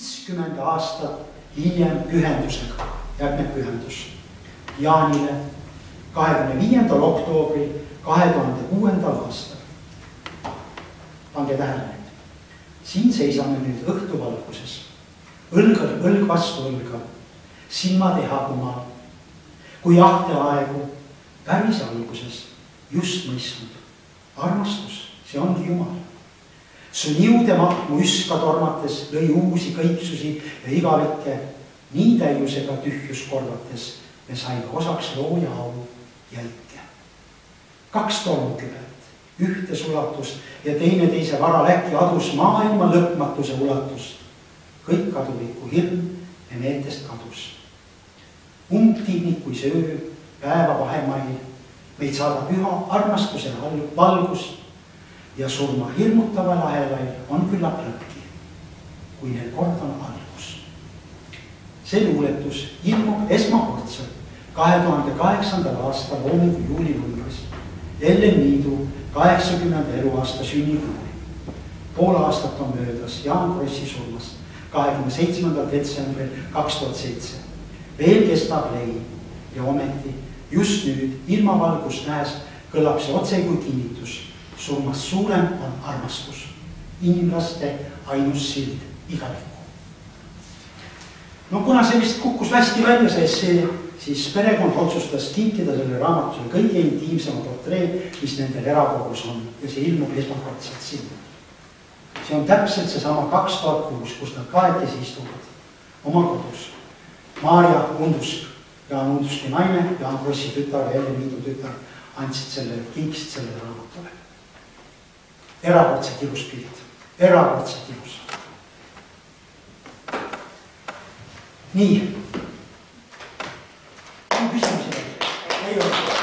50 aastat hiljem pühendusega, järgneb pühendus Jaanile 25. oktoobril 2006. aastal. Pange tähele nüüd. Siin seisame nüüd õhtuvalguses, õlg vastu õlga, silmad ehakumal, kui ahteaegu päris alguses just mõistnud. Armastus, see ongi Jumal. Su niude mahmu üska tormates lõi uusi kõiksusi ja igavikke nii täiusega tühjus korvates me saime osaks looja au jälke. 2 tolmukübet, ühte sulatus ja teise varal äkki adus maailma lõpmatuse ulatust. Kõik kaduliku hirm ja meeltest kadus. Umbtiivnik kui söö päeva vahemail meid saadab üha armastuse valgus ja surma hirmutava lahelail on küllap lõpki, kui neil kord on algus. See luuletus ilmub esmakordselt 2008. aastal loomingu juulinumbris Ellen Niidu 80. eluaasta sünnikuul. Pool aastat on möödas Jaan Krossi surmast 27. detsembril 2007. Veel kestab lein ja ometi just nüüd ilmavalgust nähes kõlab see otse kui kinnitus. Surmast suurem on armastus, inimlaste ainus sild igavikku. No kuna see vist kukkus hästi välja see, siis perekond otsustas kinkida selle raamatusele kõige intiimsema portree, mis nendel erakogus on ja see ilmub esmakordselt sinna. See on täpselt seesama 2006, kus nad kahekesi istuvad oma kodus. Maarja Undusk, Jaan Unduski naine, Jaan Krossi tütar ja Ellen Niidu tütar kinkisid sellele raamatule. Erakordselt ilus pilt, erakordselt ilus. Nii. On küsimusi? Ei ole.